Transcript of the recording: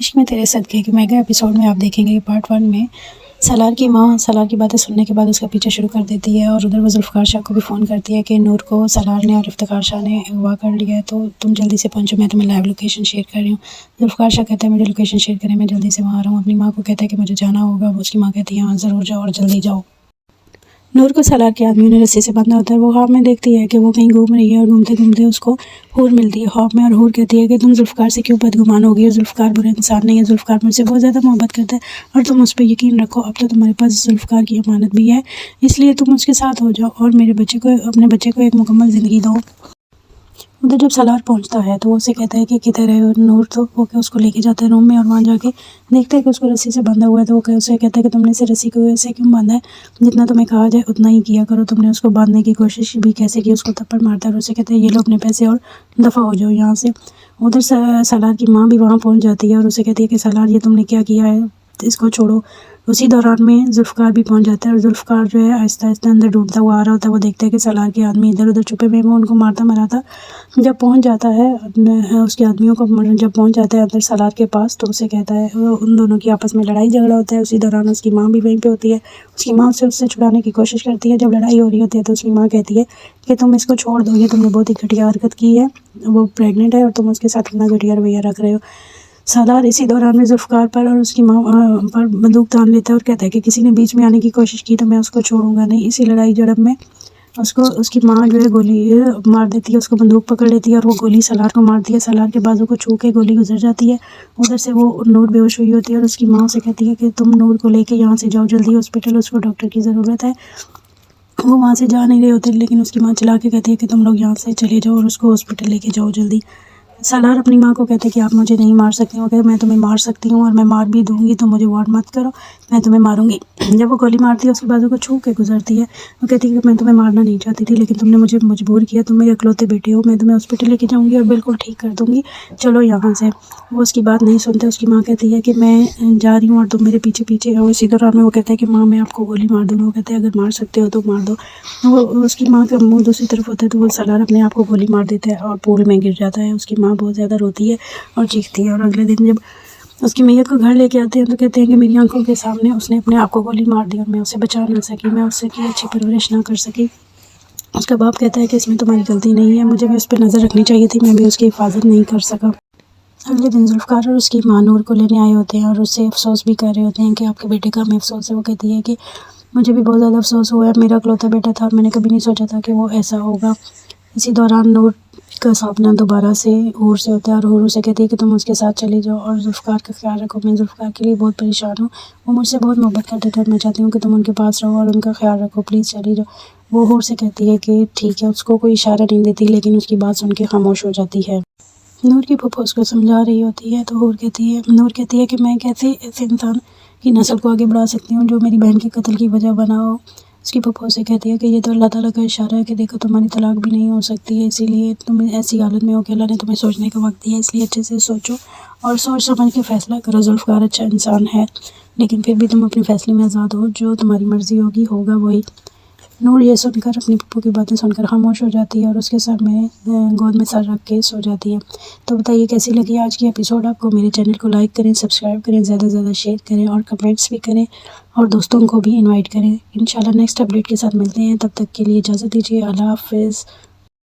عشق میں تیرے صدقے کے میگا ایپیسوڈ میں آپ دیکھیں گے کہ پارٹ 1 میں سالار کی ماں سالار کی باتیں سننے کے بعد اس کا پیچھا شروع کر دیتی ہے، اور ادھر وہ ذوالفقار شاہ کو بھی فون کرتی ہے کہ نور کو سالار نے اور افتخار شاہ نے اغوا کر لیا ہے، تو تم جلدی سے پہنچو، میں تمہیں لائیو لوکیشن شیئر کر رہی ہوں۔ ذوالفقار شاہ کہتا ہے مجھے لوکیشن شیئر کریں، میں جلدی سے وہاں آ رہا ہوں۔ اپنی ماں کو کہتا ہے کہ مجھے جانا ہوگا، اس کی ماں کہتی ہے ہاں ضرور جاؤ اور جلدی جاؤ۔ نور کو سالار کے آدمیوں نے رسی سے باندھا ہوتا ہے، وہ خواب میں دیکھتی ہے کہ وہ کہیں گھوم رہی ہے اور گھومتے گھومتے اس کو حور ملتی ہے خواب میں، اور حور کہتی ہے کہ تم ذوالفقار سے کیوں بدگمان ہو گئی ہو، ذوالفقار برا انسان نہیں ہے، ذوالفقار مجھ سے بہت زیادہ محبت کرتا ہے اور تم اس پہ یقین رکھو، اب تو تمہارے پاس ذوالفقار کی امانت بھی ہے، اس لیے تم اس کے ساتھ ہو جاؤ اور اپنے بچے کو ایک مکمل زندگی دو۔ ادھر جب سالار پہنچتا ہے تو وہ اسے کہتا ہے کہ کدھر ہے نور، تو وہ اس کو لے کے جاتا ہے روم میں، اور وہاں جا کے دیکھتا ہے کہ اس کو رسی سے باندھا ہوا ہے، تو وہ اسے کہتا ہے کہ تم نے اسے رسی کو ایسے کیوں باندھا ہے، جتنا تمہیں کہا جائے اتنا ہی کیا کرو، تم نے اس کو باندھنے کی کوشش بھی کیسے کی، اس کو تھپڑ مارتا ہے اور اسے کہتا ہے یہ لو اپنے پیسے اور دفع ہو جاؤ یہاں سے۔ ادھر سالار کی ماں بھی وہاں پہنچ جاتی ہے اور اسے کہتی ہے کہ سالار یہ تم نے کیا کیا ہے، اس کو چھوڑو۔ اسی دوران میں ذوالفقار بھی پہنچ جاتا ہے، اور ذوالفقار جو ہے آہستہ آہستہ اندر ڈوبتا ہوا آ رہا ہوتا ہے، وہ دیکھتا ہے کہ سالار کے آدمی ادھر ادھر چھپے ہوئے، وہ ان کو مارتا مراتا جب پہنچ جاتا ہے، اس کے آدمیوں کو جب پہنچ جاتا ہے اندر سالار کے پاس، تو اسے کہتا ہے ان دونوں کی آپس میں لڑائی جھگڑا ہوتا ہے۔ اسی دوران اس کی ماں بھی وہیں پہ ہوتی ہے، اس کی ماں اس سے چھڑانے کی کوشش کرتی ہے۔ جب لڑائی ہو رہی ہوتی ہے تو اس کی ماں کہتی ہے کہ تم اس کو چھوڑ دو، یہ تم نے بہت ہی گھٹیا حرکت کی ہے، وہ پریگننٹ ہے اور تم اس کے ساتھ اتنا گھٹیا رویہ رکھ رہے ہو۔ سالار اسی دوران میں ذوالفقار پر اور اس کی ماں پر بندوق تان لیتا ہے اور کہتا ہے کہ کسی نے بیچ میں آنے کی کوشش کی تو میں اس کو چھوڑوں گا نہیں۔ اسی لڑائی جھڑپ میں اس کی ماں جو ہے گولی مار دیتی ہے، اس کو بندوق پکڑ لیتی ہے اور وہ گولی سالار کو مارتی ہے، سالار کے بازو کو چھو کے گولی گزر جاتی ہے۔ ادھر سے وہ نور بے ہوش ہوئی ہوتی ہے اور اس کی ماں سے کہتی ہے کہ تم نور کو لے کے یہاں سے جاؤ جلدی ہاسپٹل، اس کو ڈاکٹر کی ضرورت ہے۔ وہ وہاں سے جا نہیں رہے ہوتے، لیکن اس کی ماں چلا کے کہتی ہے کہ تم لوگ یہاں سے چلے جاؤ اور اس کو ہاسپٹل لے کے جاؤ جلدی۔ سالار اپنی ماں کو کہتے ہیں کہ آپ مجھے نہیں مار سکتی، وہ کہتے میں تمہیں مار سکتی ہوں اور میں مار بھی دوں گی، تو مجھے وارن مت کرو، میں تمہیں ماروں گی۔ جب وہ گولی مارتی ہے اس کے بازو کو چھو کے گزرتی ہے، وہ کہتی ہے کہ میں تمہیں مارنا نہیں چاہتی تھی لیکن تم نے مجھے مجبور کیا، تم میرے اکلوتے بیٹے ہو، میں تمہیں ہاسپٹل لے کے جاؤں گی اور بالکل ٹھیک کر دوں گی، چلو یہاں سے۔ وہ اس کی بات نہیں سنتے، اس کی ماں کہتی ہے کہ میں جا رہی ہوں اور تم میرے پیچھے پیچھے ہو۔ اسی دوران میں وہ کہتا ہے کہ ماں میں آپ کو گولی مار دوں گا، وہ کہتے ہیں اگر مار سکتے ہو تو مار دو۔ وہ اس کی ماں کا منہ دوسری طرف ہوتا ہے تو وہ سالار اپنے آپ کو گولی مار دیتا ہے اور پول میں گر جاتا ہے۔ اس کی ماں بہت زیادہ روتی ہے اور چیختی ہے، اور اگلے دن جب اس کی میت کو گھر لے کے آتے ہیں تو کہتے ہیں کہ میری آنکھوں کے سامنے اس نے اپنے آپ کو گولی مار دی اور میں اسے بچا نہ سکی، میں اس کی اچھی پرورش نہ کر سکی۔ اس کا باپ کہتا ہے کہ اس میں تمہاری غلطی نہیں ہے، مجھے بھی اس پہ نظر رکھنی چاہیے تھی، میں بھی اس کی حفاظت نہیں کر سکا۔ اگلے دن ذوالفقار اور اس کی ماں نور کو لینے آئے ہوتے ہیں اور اس سے افسوس بھی کر رہے ہوتے ہیں کہ آپ کے بیٹے کا ہمیں افسوس ہے۔ وہ کہتی ہے کہ مجھے بھی بہت زیادہ افسوس ہوا ہے، میرا اکلوتا بیٹا تھا اور میں نے کبھی نہیں سوچا تھا کہ وہ ایسا ہوگا۔ اسی دوران نور کا سامنا دوبارہ سے حور سے ہوتا ہے اور حور اسے کہتی ہے کہ تم اس کے ساتھ چلی جاؤ اور ذوالفقار کا خیال رکھو، میں ذوالفقار کے لیے بہت پریشان ہوں، وہ مجھ سے بہت محبت کرتے تھے اور میں چاہتی ہوں کہ تم ان کے پاس رہو اور ان کا خیال رکھو، پلیز چلی جاؤ۔ وہ حور سے کہتی ہے کہ ٹھیک ہے، اس کو کوئی اشارہ نہیں دیتی لیکن اس کی بات سن کے خاموش ہو جاتی ہے۔ نور کی پھوپھو اس کو سمجھا رہی ہوتی ہے تو نور کہتی ہے کہ میں کیسے ایسے انسان کی نسل کو آگے بڑھا سکتی ہوں جو میری بہن کے قتل کی وجہ بنا ہو۔ اس کی پھوپھو سے کہتی ہے کہ یہ تو اللہ تعالیٰ کا اشارہ ہے کہ دیکھو تمہاری طلاق بھی نہیں ہو سکتی ہے، اسی لیے تم ایسی حالت میں ہو کہ اللہ نے تمہیں سوچنے کا وقت دیا، اس لیے اچھے سے سوچو اور سوچ سمجھ کے فیصلہ کرو۔ ذوالفقار اچھا انسان ہے لیکن پھر بھی تم اپنے فیصلے میں آزاد ہو، جو تمہاری مرضی ہوگا وہی۔ نور یہ سن کر اپنی پھوپھو کی باتیں سن کر خاموش ہو جاتی ہے اور اس کے سر میں گود میں سر رکھ کے سو جاتی ہے۔ تو بتائیے کیسی لگی آج کی ایپیسوڈ آپ کو؟ میرے چینل کو لائک کریں، سبسکرائب کریں، زیادہ سے زیادہ شیئر کریں اور کمنٹس بھی کریں اور دوستوں کو بھی انوائٹ کریں۔ انشاءاللہ نیکسٹ اپڈیٹ کے ساتھ ملتے ہیں، تب تک کے لیے اجازت دیجیے، اللہ حافظ۔